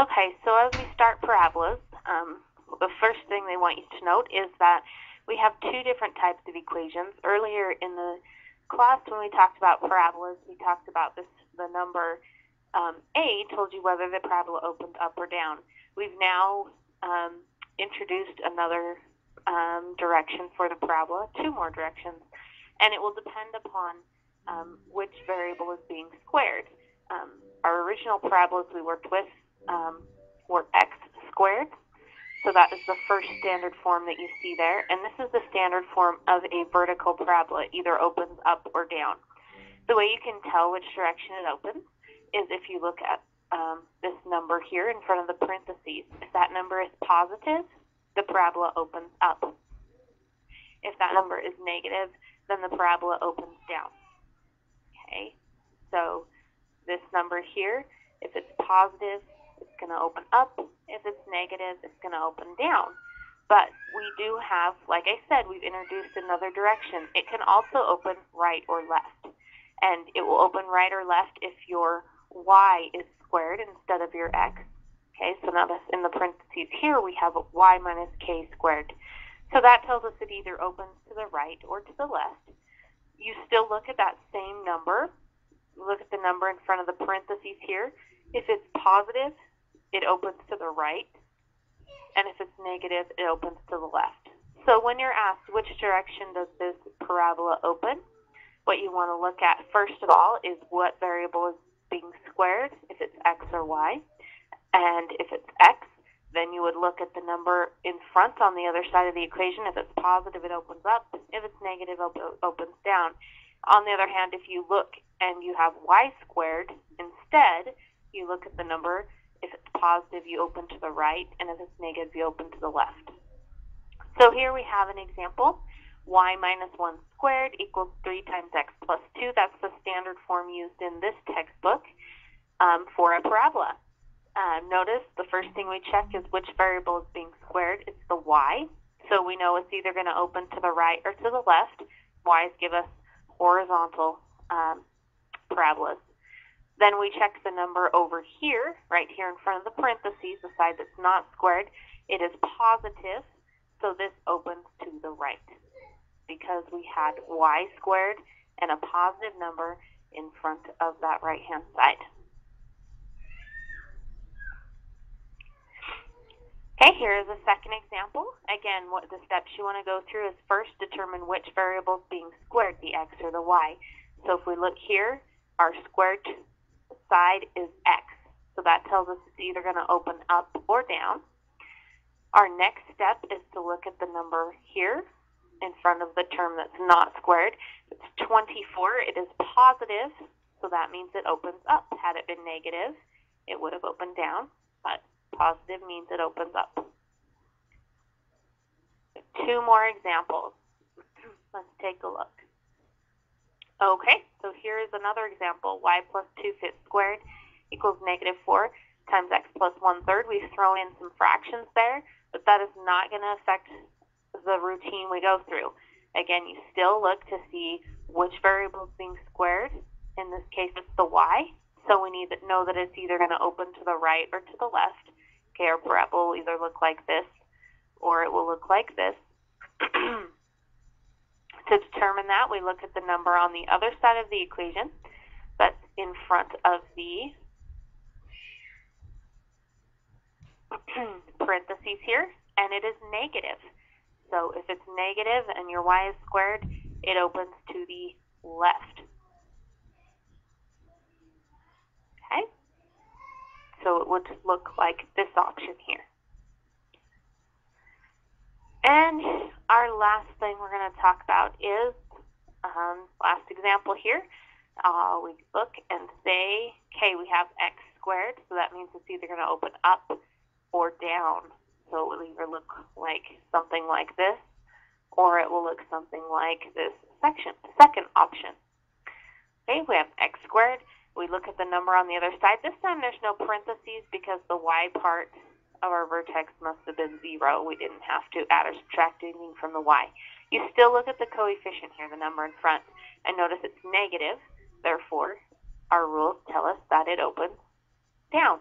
Okay, so as we start parabolas, the first thing they want you to note is that we have two different types of equations. Earlier in the class, when we talked about parabolas, we talked about the number a told you whether the parabola opened up or down. We've now introduced another direction for the parabola, two more directions, and it will depend upon which variable is being squared. Our original parabolas we worked with were x squared, so that is the first standard form that you see there, and this is the standard form of a vertical parabola, either opens up or down. The way you can tell which direction it opens is if you look at this number here in front of the parentheses. If that number is positive, the parabola opens up. If that number is negative, then the parabola opens down. Okay, so this number here, if it's positive, it's going to open up. If it's negative, it's going to open down. But we do have, like I said, we've introduced another direction. It can also open right or left. And it will open right or left if your y is squared instead of your x. Okay, so notice in the parentheses here we have y minus k squared. So that tells us it either opens to the right or to the left. You still look at that same number. Look at the number in front of the parentheses here. If it's positive, it opens to the right, and if it's negative, it opens to the left. So when you're asked which direction does this parabola open, what you want to look at first of all is what variable is being squared, if it's x or y, and if it's x, then you would look at the number in front on the other side of the equation. If it's positive, it opens up. If it's negative, it opens down. On the other hand, if you look and you have y squared instead, you look at the number. If it's positive, you open to the right, and if it's negative, you open to the left. So here we have an example. Y minus 1 squared equals 3 times x plus 2. That's the standard form used in this textbook for a parabola. Notice the first thing we check is which variable is being squared. It's the y. So we know it's either going to open to the right or to the left. Y's give us horizontal parabolas. Then we check the number over here, right here in front of the parentheses, the side that's not squared. It is positive, so this opens to the right because we had y squared and a positive number in front of that right-hand side. Okay, here is a second example. Again, what the steps you want to go through is first determine which variable is being squared, the x or the y. So if we look here, our squared side is x. So that tells us it's either going to open up or down. Our next step is to look at the number here in front of the term that's not squared. It's 24. It is positive, so that means it opens up. Had it been negative, it would have opened down, but positive means it opens up. Two more examples. Let's take a look. Okay, so here is another example. Y plus 2 fifths squared equals negative 4 times x plus 1/3. We've thrown in some fractions there, but that is not going to affect the routine we go through. Again, you still look to see which variable is being squared. In this case, it's the y. So we need to know that it's either going to open to the right or to the left. Okay, our parabola will either look like this or it will look like this. To determine that, we look at the number on the other side of the equation that's in front of the parentheses here, and it is negative. So if it's negative and your y is squared, it opens to the left. Okay? So it would look like this option here. And our last thing we're going to talk about is, last example here, we look and say, okay, we have x squared, so that means it's either going to open up or down. So it will either look like something like this, or it will look something like this second option. Okay, we have x squared. We look at the number on the other side. This time there's no parentheses because the y part of our vertex must have been 0. We didn't have to add or subtract anything from the y. You still look at the coefficient here, the number in front, and notice it's negative. Therefore, our rules tell us that it opens down.